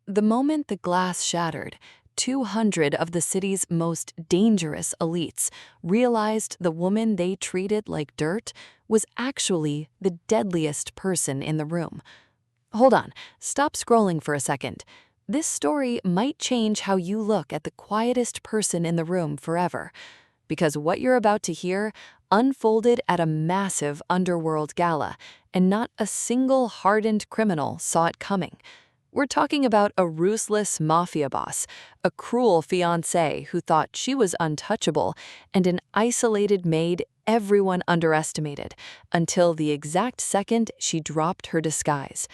The moment the glass shattered, 200 of the city's most dangerous elites realized the woman they treated like dirt was actually the deadliest person in the room. Hold on, stop scrolling for a second. This story might change how you look at the quietest person in the room forever, because what you're about to hear unfolded at a massive underworld gala, and not a single hardened criminal saw it coming. We're talking about a ruthless mafia boss, a cruel fiancée who thought she was untouchable, and an isolated maid everyone underestimated, until the exact second she dropped her disguise.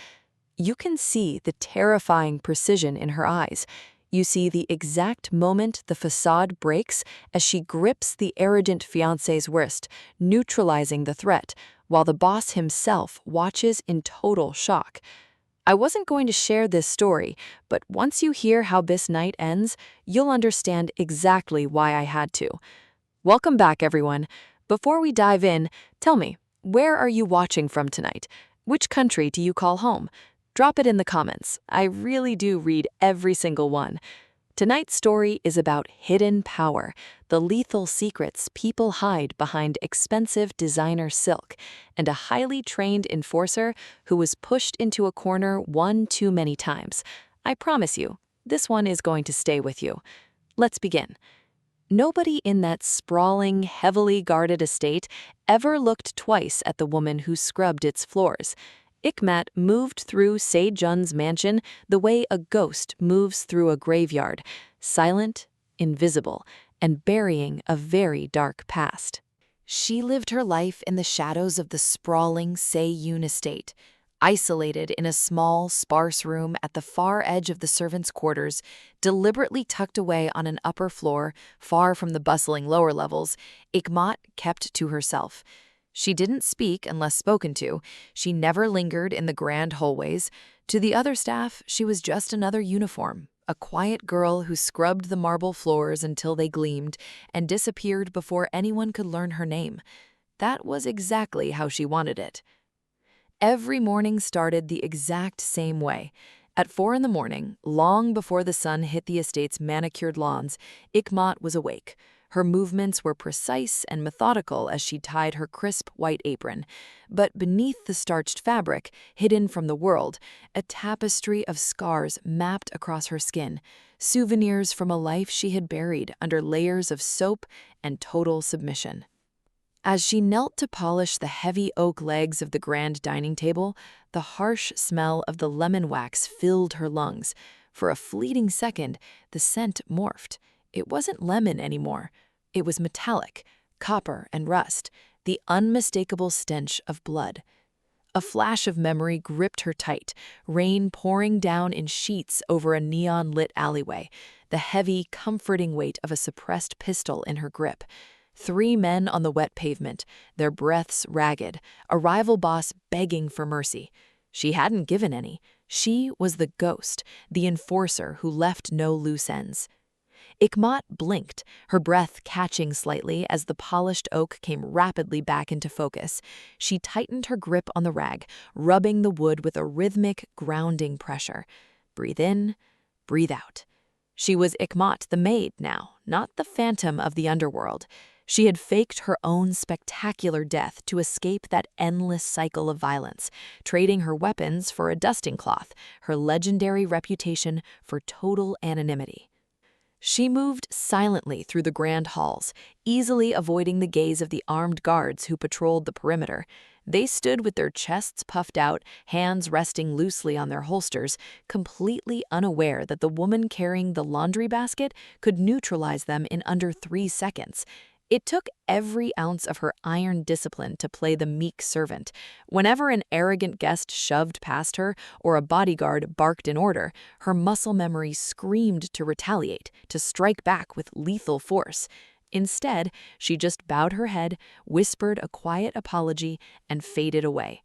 You can see the terrifying precision in her eyes. You see the exact moment the facade breaks as she grips the arrogant fiancé's wrist, neutralizing the threat, while the boss himself watches in total shock. I wasn't going to share this story, but once you hear how this night ends, you'll understand exactly why I had to. Welcome back, everyone. Before we dive in, tell me, where are you watching from tonight? Which country do you call home? Drop it in the comments. I really do read every single one. Tonight's story is about hidden power, the lethal secrets people hide behind expensive designer silk, and a highly trained enforcer who was pushed into a corner one too many times. I promise you, this one is going to stay with you. Let's begin. Nobody in that sprawling, heavily guarded estate ever looked twice at the woman who scrubbed its floors. Ikhmat moved through Seo Jun's mansion the way a ghost moves through a graveyard, silent, invisible, and burying a very dark past. She lived her life in the shadows of the sprawling Seo Jun estate, isolated in a small, sparse room at the far edge of the servants' quarters, deliberately tucked away on an upper floor, far from the bustling lower levels. Ikhmat kept to herself. She didn't speak unless spoken to. She never lingered in the grand hallways. To the other staff, she was just another uniform, a quiet girl who scrubbed the marble floors until they gleamed and disappeared before anyone could learn her name. That was exactly how she wanted it. Every morning started the exact same way. At 4 in the morning, long before the sun hit the estate's manicured lawns, Ikhmat was awake. Her movements were precise and methodical as she tied her crisp white apron. But beneath the starched fabric, hidden from the world, a tapestry of scars mapped across her skin, souvenirs from a life she had buried under layers of soap and total submission. As she knelt to polish the heavy oak legs of the grand dining table, the harsh smell of the lemon wax filled her lungs. For a fleeting second, the scent morphed. It wasn't lemon anymore. It was metallic, copper and rust, the unmistakable stench of blood. A flash of memory gripped her tight, rain pouring down in sheets over a neon-lit alleyway, the heavy, comforting weight of a suppressed pistol in her grip. 3 men on the wet pavement, their breaths ragged, a rival boss begging for mercy. She hadn't given any. She was the ghost, the enforcer who left no loose ends. Ikhmat blinked, her breath catching slightly as the polished oak came rapidly back into focus. She tightened her grip on the rag, rubbing the wood with a rhythmic, grounding pressure. Breathe in, breathe out. She was Ikhmat the maid now, not the phantom of the underworld. She had faked her own spectacular death to escape that endless cycle of violence, trading her weapons for a dusting cloth, her legendary reputation for total anonymity. She moved silently through the grand halls, easily avoiding the gaze of the armed guards who patrolled the perimeter. They stood with their chests puffed out, hands resting loosely on their holsters, completely unaware that the woman carrying the laundry basket could neutralize them in under 3 seconds. It took every ounce of her iron discipline to play the meek servant. Whenever an arrogant guest shoved past her or a bodyguard barked in order, her muscle memory screamed to retaliate, to strike back with lethal force. Instead, she just bowed her head, whispered a quiet apology, and faded away.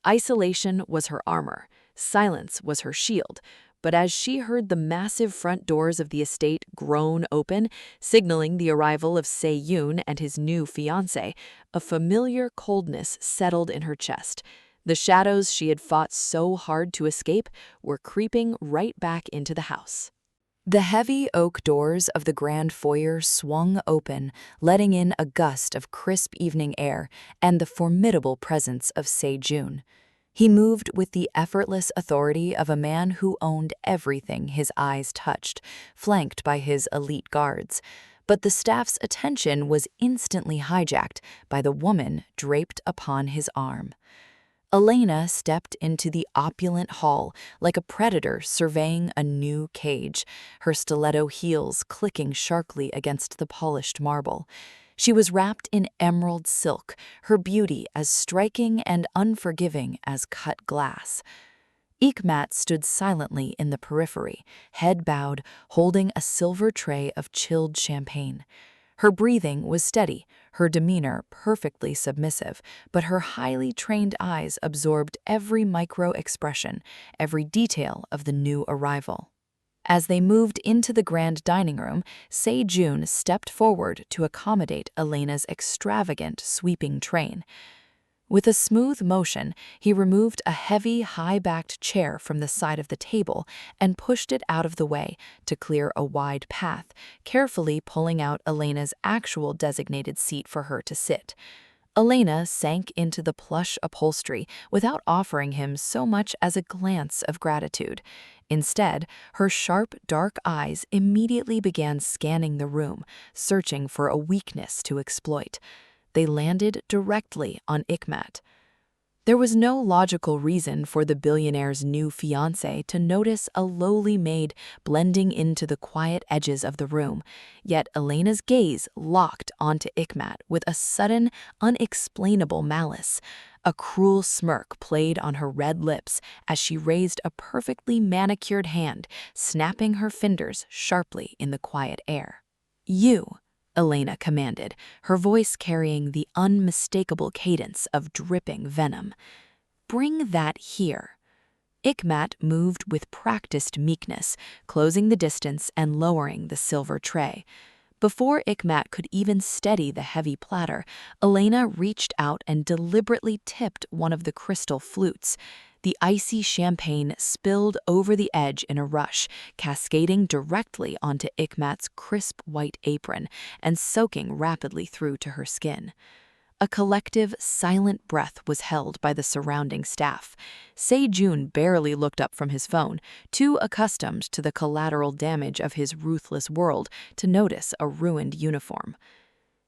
Isolation was her armor. Silence was her shield. But as she heard the massive front doors of the estate groan open, signaling the arrival of Seo Jun and his new fiancé, a familiar coldness settled in her chest. The shadows she had fought so hard to escape were creeping right back into the house. The heavy oak doors of the grand foyer swung open, letting in a gust of crisp evening air and the formidable presence of Seo Jun. He moved with the effortless authority of a man who owned everything his eyes touched, flanked by his elite guards. But the staff's attention was instantly hijacked by the woman draped upon his arm. Elena stepped into the opulent hall like a predator surveying a new cage, her stiletto heels clicking sharply against the polished marble. She was wrapped in emerald silk, her beauty as striking and unforgiving as cut glass. Ikhmat stood silently in the periphery, head bowed, holding a silver tray of chilled champagne. Her breathing was steady, her demeanor perfectly submissive, but her highly trained eyes absorbed every micro-expression, every detail of the new arrival. As they moved into the grand dining room, Seo Jun stepped forward to accommodate Elena's extravagant, sweeping train. With a smooth motion, he removed a heavy, high-backed chair from the side of the table and pushed it out of the way to clear a wide path, carefully pulling out Elena's actual designated seat for her to sit. Elena sank into the plush upholstery without offering him so much as a glance of gratitude. Instead, her sharp, dark eyes immediately began scanning the room, searching for a weakness to exploit. They landed directly on Ikhmat. There was no logical reason for the billionaire's new fiancé to notice a lowly maid blending into the quiet edges of the room, yet Elena's gaze locked onto Ikhmat with a sudden, unexplainable malice. A cruel smirk played on her red lips as she raised a perfectly manicured hand, snapping her fingers sharply in the quiet air. "You," Elena commanded, her voice carrying the unmistakable cadence of dripping venom. "Bring that here." Ikhmat moved with practiced meekness, closing the distance and lowering the silver tray. Before Ikhmat could even steady the heavy platter, Elena reached out and deliberately tipped one of the crystal flutes. The icy champagne spilled over the edge in a rush, cascading directly onto Ikhmat's crisp white apron and soaking rapidly through to her skin. A collective, silent breath was held by the surrounding staff. Seo Jun barely looked up from his phone, too accustomed to the collateral damage of his ruthless world to notice a ruined uniform.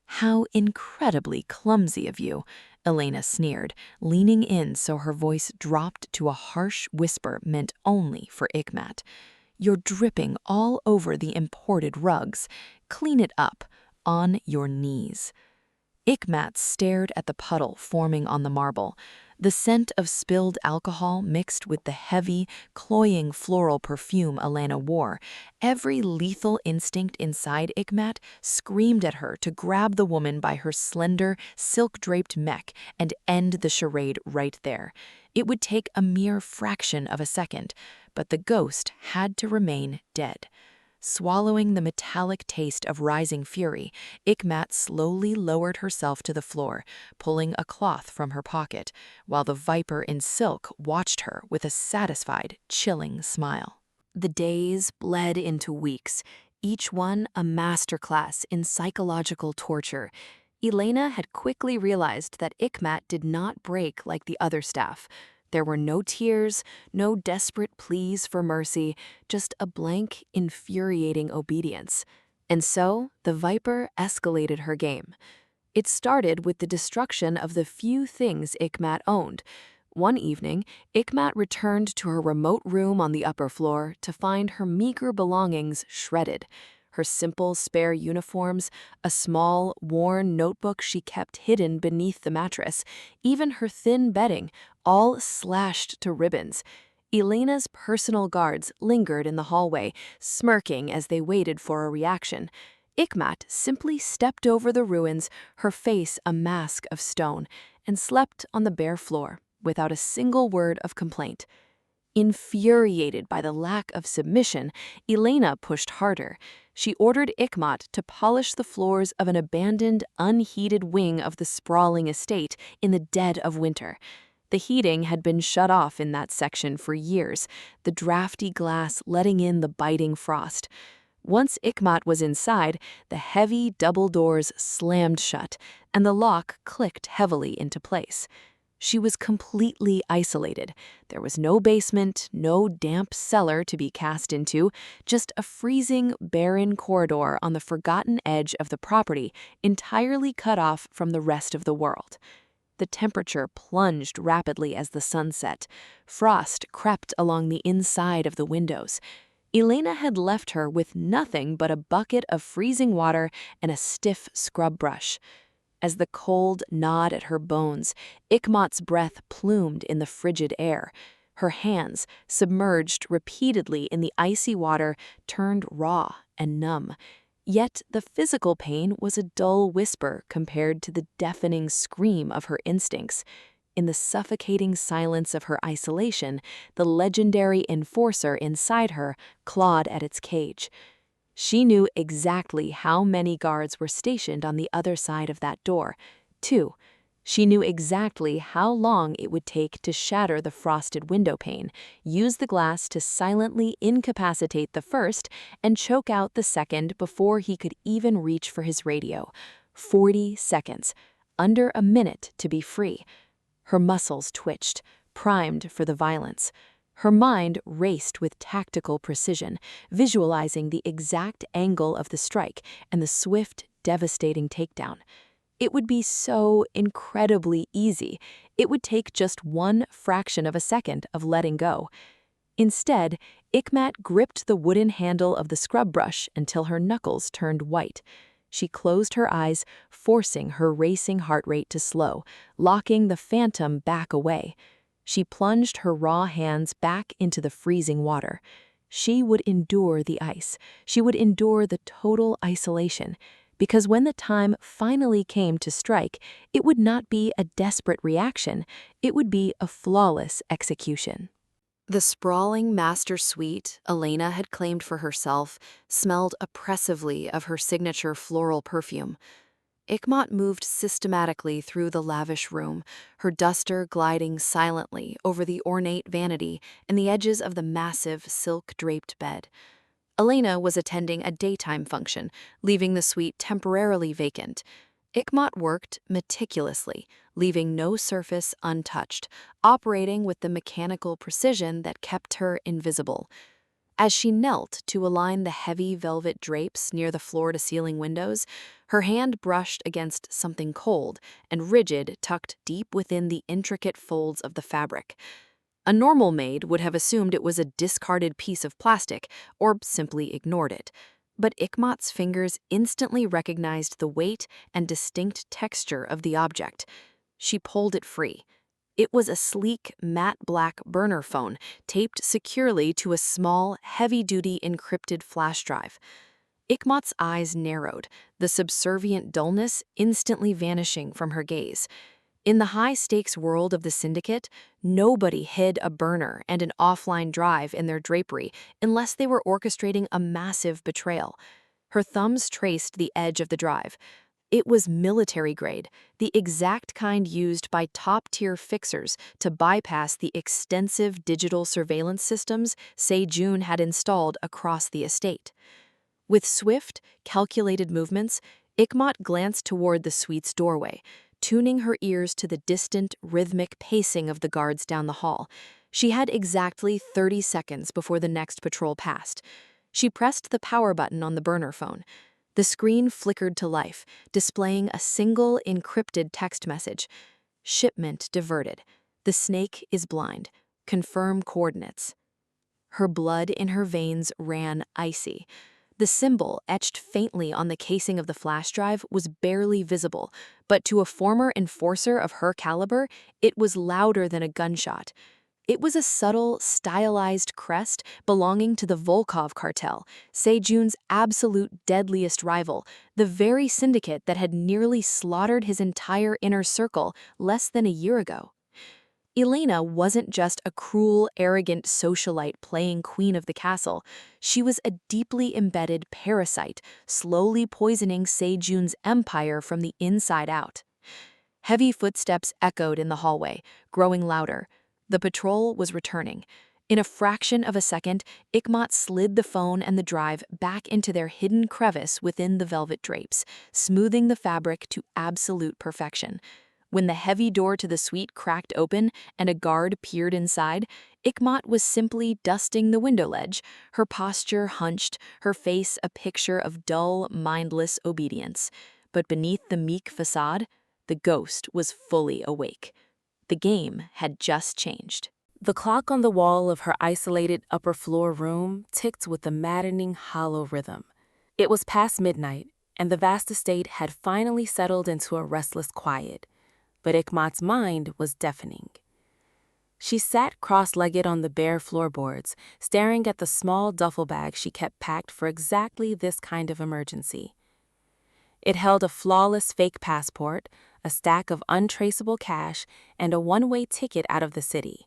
"How incredibly clumsy of you," Elena sneered, leaning in so her voice dropped to a harsh whisper meant only for Ikhmat. "You're dripping all over the imported rugs. Clean it up, on your knees." Ikhmat stared at the puddle forming on the marble. The scent of spilled alcohol mixed with the heavy, cloying floral perfume Elena wore. Every lethal instinct inside Ikhmat screamed at her to grab the woman by her slender, silk-draped neck and end the charade right there. It would take a mere fraction of a second, but the ghost had to remain dead. Swallowing the metallic taste of rising fury, Ikhmat slowly lowered herself to the floor, pulling a cloth from her pocket, while the viper in silk watched her with a satisfied, chilling smile. The days bled into weeks, each one a masterclass in psychological torture. Elena had quickly realized that Ikhmat did not break like the other staff. There were no tears, no desperate pleas for mercy, just a blank, infuriating obedience. And so, the Viper escalated her game. It started with the destruction of the few things Ikhmat owned. One evening, Ikhmat returned to her remote room on the upper floor to find her meager belongings shredded. Her simple, spare uniforms, a small, worn notebook she kept hidden beneath the mattress, even her thin bedding, all slashed to ribbons. Elena's personal guards lingered in the hallway, smirking as they waited for a reaction. Ikhmat simply stepped over the ruins, her face a mask of stone, and slept on the bare floor without a single word of complaint. Infuriated by the lack of submission, Elena pushed harder. She ordered Ikhmat to polish the floors of an abandoned, unheated wing of the sprawling estate in the dead of winter. The heating had been shut off in that section for years, the drafty glass letting in the biting frost. Once Ikhmat was inside, the heavy double doors slammed shut, and the lock clicked heavily into place. She was completely isolated. There was no basement, no damp cellar to be cast into, just a freezing, barren corridor on the forgotten edge of the property, entirely cut off from the rest of the world. The temperature plunged rapidly as the sun set. Frost crept along the inside of the windows. Elena had left her with nothing but a bucket of freezing water and a stiff scrub brush. As the cold gnawed at her bones, Ikhmat's breath plumed in the frigid air. Her hands, submerged repeatedly in the icy water, turned raw and numb. Yet the physical pain was a dull whisper compared to the deafening scream of her instincts. In the suffocating silence of her isolation, the legendary enforcer inside her clawed at its cage. She knew exactly how many guards were stationed on the other side of that door. 2. She knew exactly how long it would take to shatter the frosted window pane, use the glass to silently incapacitate the first, and choke out the second before he could even reach for his radio. 40 seconds. Under a minute to be free. Her muscles twitched, primed for the violence. Her mind raced with tactical precision, visualizing the exact angle of the strike and the swift, devastating takedown. It would be so incredibly easy. It would take just one fraction of a second of letting go. Instead, Ikhmat gripped the wooden handle of the scrub brush until her knuckles turned white. She closed her eyes, forcing her racing heart rate to slow, locking the phantom back away. She plunged her raw hands back into the freezing water. She would endure the ice. She would endure the total isolation. Because when the time finally came to strike, it would not be a desperate reaction. It would be a flawless execution. The sprawling master suite Elena had claimed for herself smelled oppressively of her signature floral perfume. Ikhmat moved systematically through the lavish room, her duster gliding silently over the ornate vanity and the edges of the massive silk-draped bed. Elena was attending a daytime function, leaving the suite temporarily vacant. Ikhmat worked meticulously, leaving no surface untouched, operating with the mechanical precision that kept her invisible. As she knelt to align the heavy velvet drapes near the floor-to-ceiling windows, her hand brushed against something cold and rigid tucked deep within the intricate folds of the fabric. A normal maid would have assumed it was a discarded piece of plastic or simply ignored it. But Ikhmat's fingers instantly recognized the weight and distinct texture of the object. She pulled it free. It was a sleek, matte black burner phone taped securely to a small, heavy-duty encrypted flash drive. Ikhmat's eyes narrowed, the subservient dullness instantly vanishing from her gaze. In the high-stakes world of the syndicate, nobody hid a burner and an offline drive in their drapery unless they were orchestrating a massive betrayal. Her thumbs traced the edge of the drive. It was military grade, the exact kind used by top-tier fixers to bypass the extensive digital surveillance systems Seo Jun had installed across the estate. With swift, calculated movements, Ikhmat glanced toward the suite's doorway, tuning her ears to the distant, rhythmic pacing of the guards down the hall. She had exactly 30 seconds before the next patrol passed. She pressed the power button on the burner phone. The screen flickered to life, displaying a single encrypted text message. Shipment diverted. The snake is blind. Confirm coordinates. Her blood in her veins ran icy. The symbol, etched faintly on the casing of the flash drive, was barely visible, but to a former enforcer of her caliber, it was louder than a gunshot. It was a subtle, stylized crest belonging to the Volkov cartel, Seo Jun's absolute deadliest rival, the very syndicate that had nearly slaughtered his entire inner circle less than a year ago. Elena wasn't just a cruel, arrogant socialite playing queen of the castle. She was a deeply embedded parasite, slowly poisoning Seo Jun's empire from the inside out. Heavy footsteps echoed in the hallway, growing louder. The patrol was returning. In a fraction of a second, Ikhmat slid the phone and the drive back into their hidden crevice within the velvet drapes, smoothing the fabric to absolute perfection. When the heavy door to the suite cracked open and a guard peered inside, Ikhmat was simply dusting the window ledge, her posture hunched, her face a picture of dull, mindless obedience. But beneath the meek facade, the ghost was fully awake. The game had just changed. The clock on the wall of her isolated upper floor room ticked with a maddening, hollow rhythm. It was past midnight, and the vast estate had finally settled into a restless quiet. But Ikhmat's mind was deafening. She sat cross-legged on the bare floorboards, staring at the small duffel bag she kept packed for exactly this kind of emergency. It held a flawless fake passport, a stack of untraceable cash, and a one-way ticket out of the city.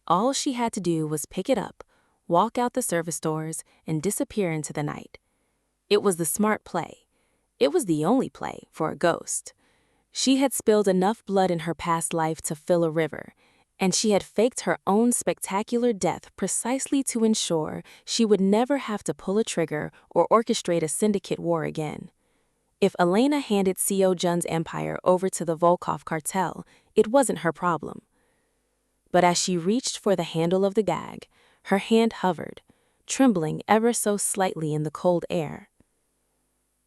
All she had to do was pick it up, walk out the service doors, and disappear into the night. It was the smart play. It was the only play for a ghost. She had spilled enough blood in her past life to fill a river, and she had faked her own spectacular death precisely to ensure she would never have to pull a trigger or orchestrate a syndicate war again. If Elena handed Seo Jun's empire over to the Volkov cartel, it wasn't her problem. But as she reached for the handle of the gag, her hand hovered, trembling ever so slightly in the cold air.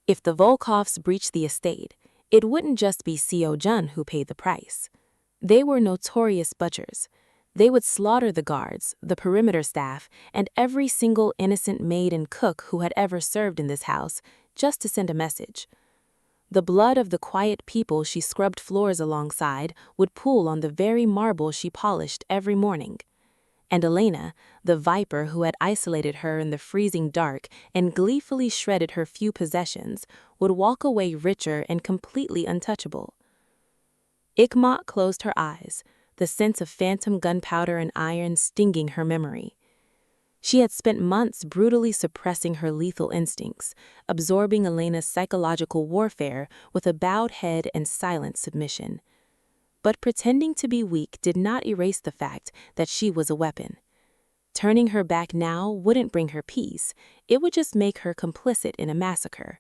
If the Volkovs breached the estate, it wouldn't just be Seo Jun who paid the price. They were notorious butchers. They would slaughter the guards, the perimeter staff, and every single innocent maid and cook who had ever served in this house, just to send a message. The blood of the quiet people she scrubbed floors alongside would pool on the very marble she polished every morning. And Elena, the viper who had isolated her in the freezing dark and gleefully shredded her few possessions, would walk away richer and completely untouchable. Ikhmat closed her eyes, the sense of phantom gunpowder and iron stinging her memory. She had spent months brutally suppressing her lethal instincts, absorbing Elena's psychological warfare with a bowed head and silent submission. But pretending to be weak did not erase the fact that she was a weapon. Turning her back now wouldn't bring her peace, it would just make her complicit in a massacre.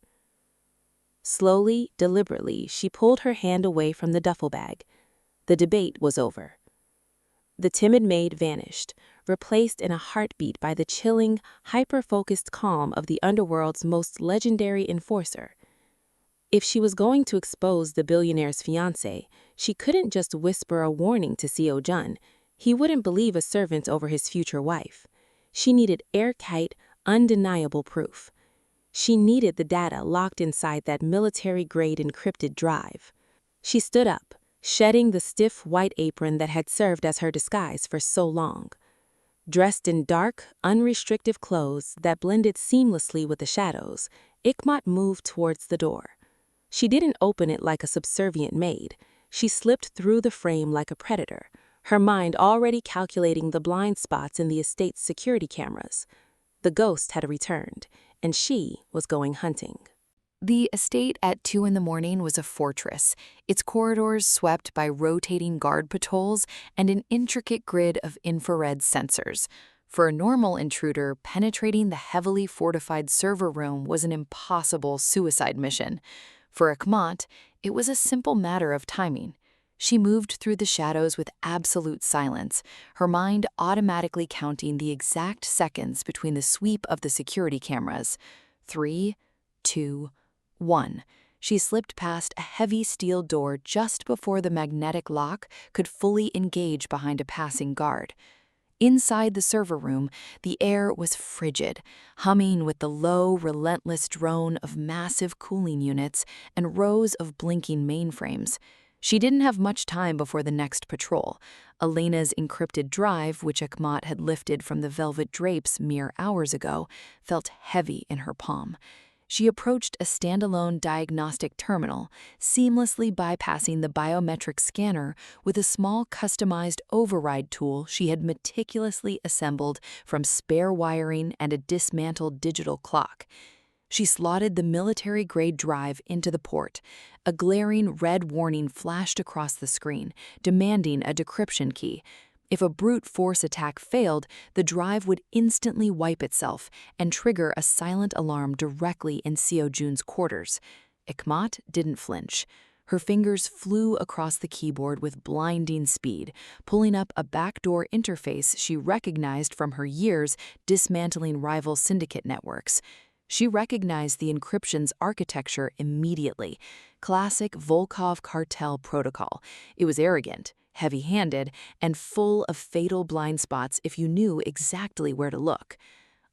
Slowly, deliberately, she pulled her hand away from the duffel bag. The debate was over. The timid maid vanished, replaced in a heartbeat by the chilling, hyper-focused calm of the underworld's most legendary enforcer. If she was going to expose the billionaire's fiancé, she couldn't just whisper a warning to Seo Jun. He wouldn't believe a servant over his future wife. She needed airtight, undeniable proof. She needed the data locked inside that military-grade encrypted drive. She stood up, shedding the stiff white apron that had served as her disguise for so long. Dressed in dark, unrestrictive clothes that blended seamlessly with the shadows, Ikhmat moved towards the door. She didn't open it like a subservient maid. She slipped through the frame like a predator, her mind already calculating the blind spots in the estate's security cameras. The ghost had returned, and she was going hunting. The estate at 2 a.m. was a fortress, its corridors swept by rotating guard patrols and an intricate grid of infrared sensors. For a normal intruder, penetrating the heavily fortified server room was an impossible suicide mission. For Ikhmat, it was a simple matter of timing. She moved through the shadows with absolute silence, her mind automatically counting the exact seconds between the sweep of the security cameras. 3, 2, 1. She slipped past a heavy steel door just before the magnetic lock could fully engage behind a passing guard. Inside the server room, the air was frigid, humming with the low, relentless drone of massive cooling units and rows of blinking mainframes. She didn't have much time before the next patrol. Elena's encrypted drive, which Ikhmat had lifted from the velvet drapes mere hours ago, felt heavy in her palm. She approached a standalone diagnostic terminal, seamlessly bypassing the biometric scanner with a small customized override tool she had meticulously assembled from spare wiring and a dismantled digital clock. She slotted the military-grade drive into the port. A glaring red warning flashed across the screen, demanding a decryption key. If a brute force attack failed, the drive would instantly wipe itself and trigger a silent alarm directly in Seo Jun's quarters. Ikhmat didn't flinch. Her fingers flew across the keyboard with blinding speed, pulling up a backdoor interface she recognized from her years dismantling rival syndicate networks. She recognized the encryption's architecture immediately. Classic Volkov cartel protocol. It was arrogant, heavy-handed, and full of fatal blind spots if you knew exactly where to look.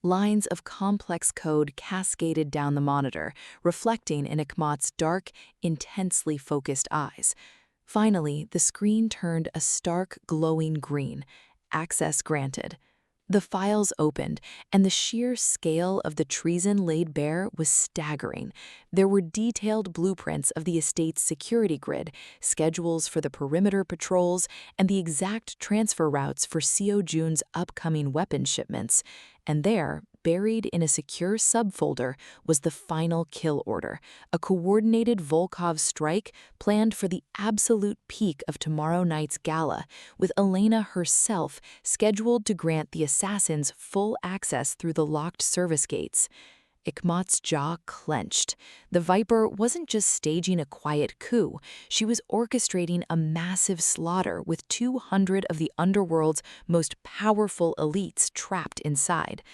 Lines of complex code cascaded down the monitor, reflecting in Ikhmat's dark, intensely focused eyes. Finally, the screen turned a stark, glowing green. Access granted. The files opened, and the sheer scale of the treason laid bare was staggering. There were detailed blueprints of the estate's security grid, schedules for the perimeter patrols, and the exact transfer routes for Seo Jun's upcoming weapons shipments. And there, buried in a secure subfolder, was the final kill order, a coordinated Volkov strike planned for the absolute peak of tomorrow night's gala, with Elena herself scheduled to grant the assassins full access through the locked service gates. Ikhmat's jaw clenched. The Viper wasn't just staging a quiet coup, she was orchestrating a massive slaughter with 200 of the underworld's most powerful elites trapped inside.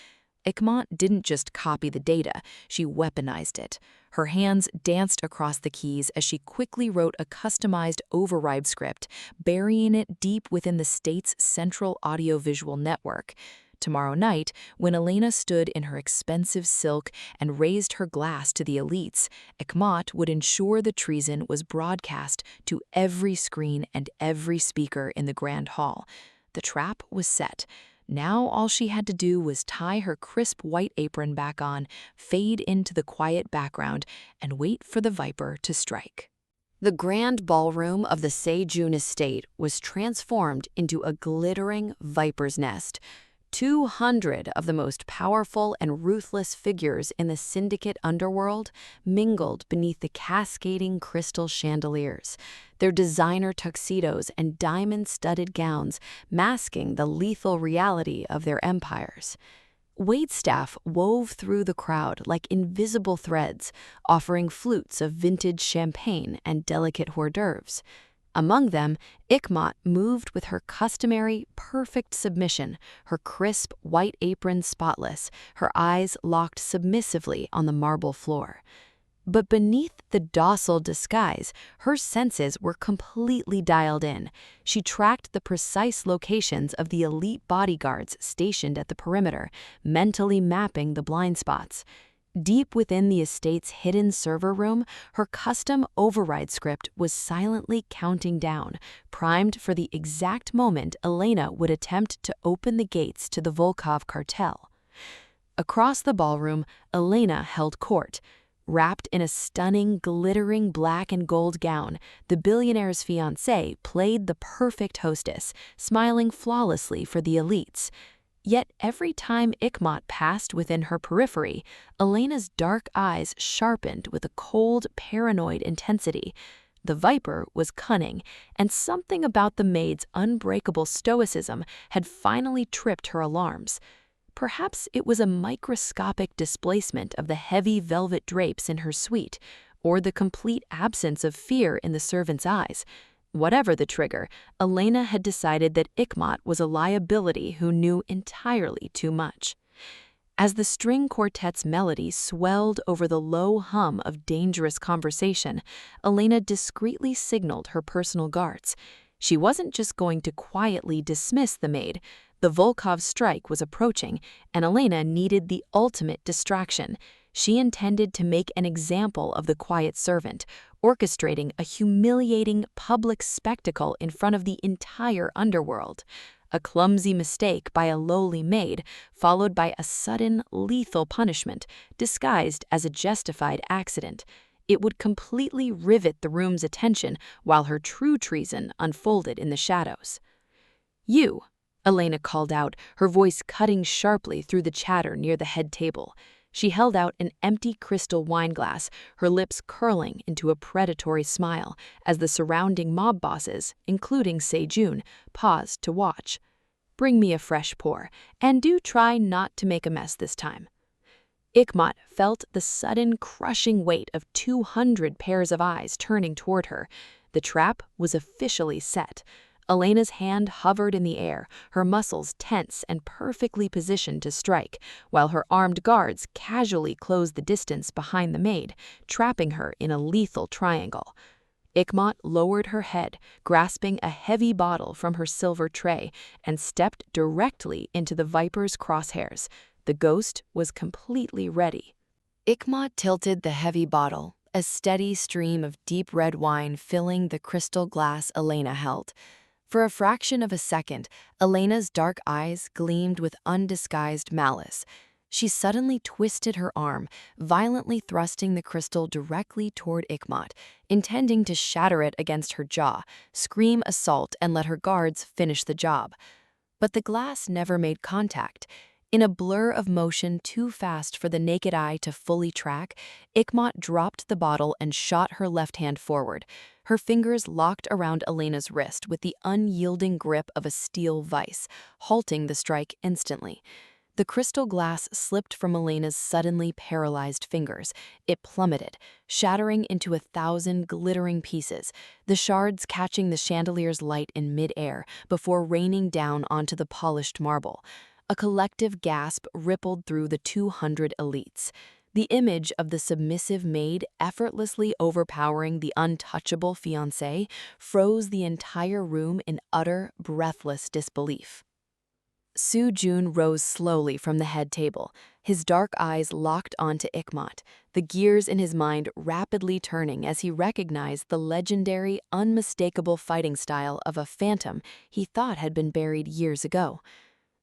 Ikhmat didn't just copy the data, she weaponized it. Her hands danced across the keys as she quickly wrote a customized override script, burying it deep within the state's central audiovisual network. Tomorrow night, when Elena stood in her expensive silk and raised her glass to the elites, Ikhmat would ensure the treason was broadcast to every screen and every speaker in the grand hall. The trap was set. Now all she had to do was tie her crisp white apron back on, fade into the quiet background, and wait for the Viper to strike. The grand ballroom of the Seo Jun estate was transformed into a glittering viper's nest. 200 of the most powerful and ruthless figures in the syndicate underworld mingled beneath the cascading crystal chandeliers, their designer tuxedos and diamond-studded gowns masking the lethal reality of their empires. Waitstaff wove through the crowd like invisible threads, offering flutes of vintage champagne and delicate hors d'oeuvres. Among them, Ikhmat moved with her customary, perfect submission, her crisp white apron spotless, her eyes locked submissively on the marble floor. But beneath the docile disguise, her senses were completely dialed in. She tracked the precise locations of the elite bodyguards stationed at the perimeter, mentally mapping the blind spots. Deep within the estate's hidden server room, her custom override script was silently counting down, primed for the exact moment Elena would attempt to open the gates to the Volkov cartel. Across the ballroom, Elena held court. Wrapped in a stunning, glittering black and gold gown, the billionaire's fiancée played the perfect hostess, smiling flawlessly for the elites. Yet every time Ikhmat passed within her periphery, Elena's dark eyes sharpened with a cold, paranoid intensity. The Viper was cunning, and something about the maid's unbreakable stoicism had finally tripped her alarms. Perhaps it was a microscopic displacement of the heavy velvet drapes in her suite, or the complete absence of fear in the servant's eyes. Whatever the trigger, Elena had decided that Ikhmat was a liability who knew entirely too much. As the string quartet's melody swelled over the low hum of dangerous conversation, Elena discreetly signaled her personal guards. She wasn't just going to quietly dismiss the maid. The Volkov strike was approaching, and Elena needed the ultimate distraction. She intended to make an example of the quiet servant, orchestrating a humiliating public spectacle in front of the entire underworld. A clumsy mistake by a lowly maid, followed by a sudden, lethal punishment, disguised as a justified accident. It would completely rivet the room's attention while her true treason unfolded in the shadows. "You," Elena called out, her voice cutting sharply through the chatter near the head table. She held out an empty crystal wine glass, her lips curling into a predatory smile as the surrounding mob bosses, including Seo Jun, paused to watch. "Bring me a fresh pour, and do try not to make a mess this time." Ikhmat felt the sudden crushing weight of 200 pairs of eyes turning toward her. The trap was officially set. Elena's hand hovered in the air, her muscles tense and perfectly positioned to strike, while her armed guards casually closed the distance behind the maid, trapping her in a lethal triangle. Ikhmat lowered her head, grasping a heavy bottle from her silver tray, and stepped directly into the viper's crosshairs. The ghost was completely ready. Ikhmat tilted the heavy bottle, a steady stream of deep red wine filling the crystal glass Elena held. For a fraction of a second, Elena's dark eyes gleamed with undisguised malice. She suddenly twisted her arm, violently thrusting the crystal directly toward Ikhmat, intending to shatter it against her jaw, scream assault, and let her guards finish the job. But the glass never made contact. In a blur of motion too fast for the naked eye to fully track, Ikhmat dropped the bottle and shot her left hand forward. Her fingers locked around Elena's wrist with the unyielding grip of a steel vice, halting the strike instantly. The crystal glass slipped from Elena's suddenly paralyzed fingers. It plummeted, shattering into 1,000 glittering pieces, the shards catching the chandelier's light in mid-air before raining down onto the polished marble. A collective gasp rippled through the 200 elites. The image of the submissive maid effortlessly overpowering the untouchable fiancé froze the entire room in utter, breathless disbelief. Seo Jun rose slowly from the head table, his dark eyes locked onto Ikhmat, the gears in his mind rapidly turning as he recognized the legendary, unmistakable fighting style of a phantom he thought had been buried years ago.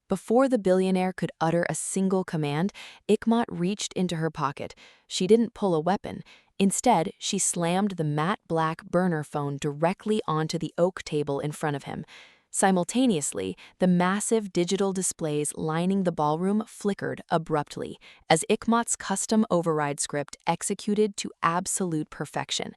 Before the billionaire could utter a single command, Ikhmat reached into her pocket. She didn't pull a weapon. Instead, she slammed the matte black burner phone directly onto the oak table in front of him. Simultaneously, the massive digital displays lining the ballroom flickered abruptly as Ikhmat's custom override script executed to absolute perfection.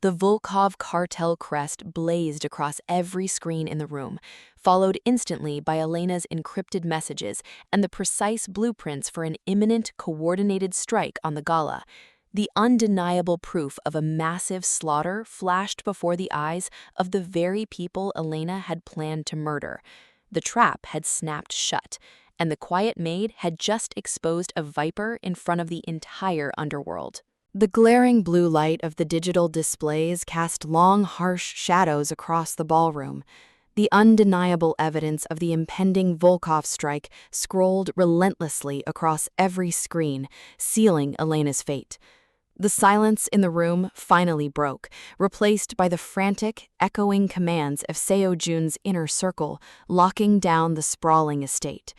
The Volkov cartel crest blazed across every screen in the room, followed instantly by Elena's encrypted messages and the precise blueprints for an imminent coordinated strike on the gala. The undeniable proof of a massive slaughter flashed before the eyes of the very people Elena had planned to murder. The trap had snapped shut, and the quiet maid had just exposed a viper in front of the entire underworld. The glaring blue light of the digital displays cast long, harsh shadows across the ballroom. The undeniable evidence of the impending Volkov strike scrolled relentlessly across every screen, sealing Elena's fate. The silence in the room finally broke, replaced by the frantic, echoing commands of Seo Jun's inner circle, locking down the sprawling estate.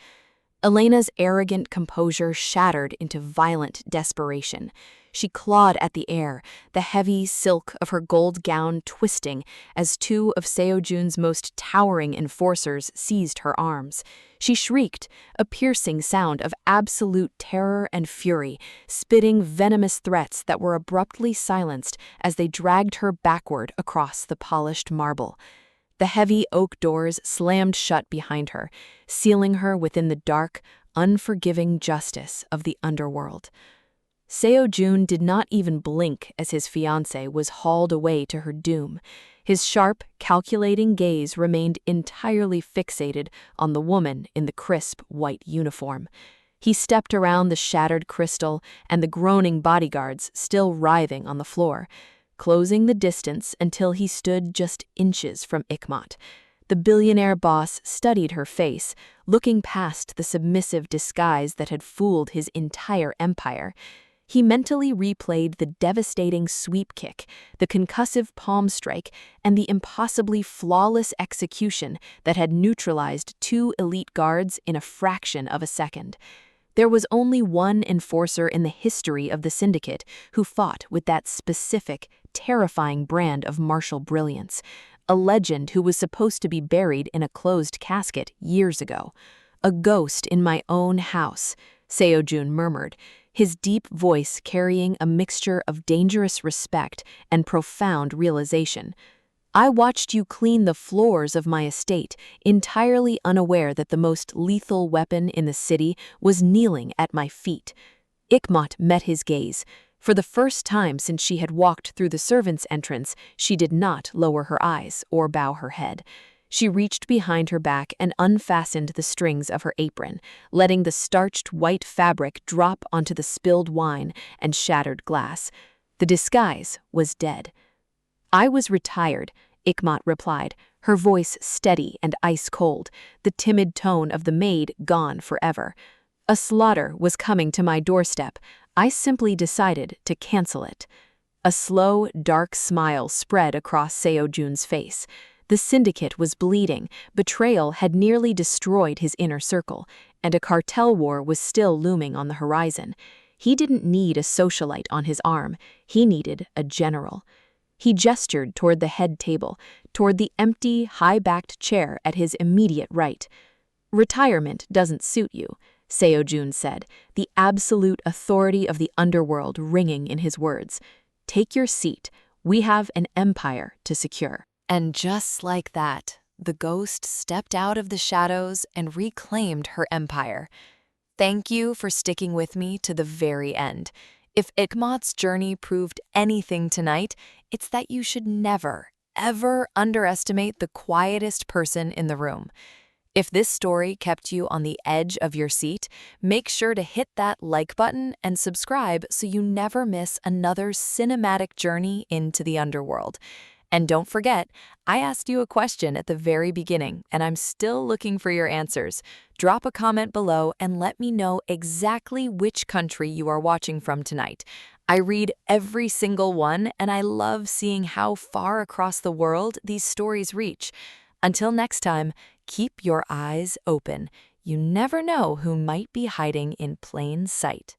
Elena's arrogant composure shattered into violent desperation. She clawed at the air, the heavy silk of her gold gown twisting as two of Seo Jun's most towering enforcers seized her arms. She shrieked, a piercing sound of absolute terror and fury, spitting venomous threats that were abruptly silenced as they dragged her backward across the polished marble. The heavy oak doors slammed shut behind her, sealing her within the dark, unforgiving justice of the underworld. Seo Jun did not even blink as his fiancée was hauled away to her doom. His sharp, calculating gaze remained entirely fixated on the woman in the crisp white uniform. He stepped around the shattered crystal and the groaning bodyguards still writhing on the floor, closing the distance until he stood just inches from Ikhmat. The billionaire boss studied her face, looking past the submissive disguise that had fooled his entire empire. He mentally replayed the devastating sweep kick, the concussive palm strike, and the impossibly flawless execution that had neutralized two elite guards in a fraction of a second. There was only one enforcer in the history of the syndicate who fought with that specific, terrifying brand of martial brilliance, a legend who was supposed to be buried in a closed casket years ago. "A ghost in my own house," Seo Jun murmured, his deep voice carrying a mixture of dangerous respect and profound realization. "I watched you clean the floors of my estate, entirely unaware that the most lethal weapon in the city was kneeling at my feet." Ikhmat met his gaze. For the first time since she had walked through the servants' entrance, she did not lower her eyes or bow her head. She reached behind her back and unfastened the strings of her apron, letting the starched white fabric drop onto the spilled wine and shattered glass. The disguise was dead. "I was retired," Ikhmat replied, her voice steady and ice-cold, the timid tone of the maid gone forever. "A slaughter was coming to my doorstep. I simply decided to cancel it." A slow, dark smile spread across Seo Jun's face. The syndicate was bleeding, betrayal had nearly destroyed his inner circle, and a cartel war was still looming on the horizon. He didn't need a socialite on his arm, he needed a general. He gestured toward the head table, toward the empty, high-backed chair at his immediate right. "Retirement doesn't suit you," Seo Jun said, the absolute authority of the underworld ringing in his words. "Take your seat. We have an empire to secure." And just like that, the ghost stepped out of the shadows and reclaimed her empire. Thank you for sticking with me to the very end. If Ikhmat's journey proved anything tonight, it's that you should never, ever underestimate the quietest person in the room. If this story kept you on the edge of your seat, make sure to hit that like button and subscribe so you never miss another cinematic journey into the underworld. And don't forget, I asked you a question at the very beginning, and I'm still looking for your answers. Drop a comment below and let me know exactly which country you are watching from tonight. I read every single one, and I love seeing how far across the world these stories reach. Until next time, keep your eyes open. You never know who might be hiding in plain sight.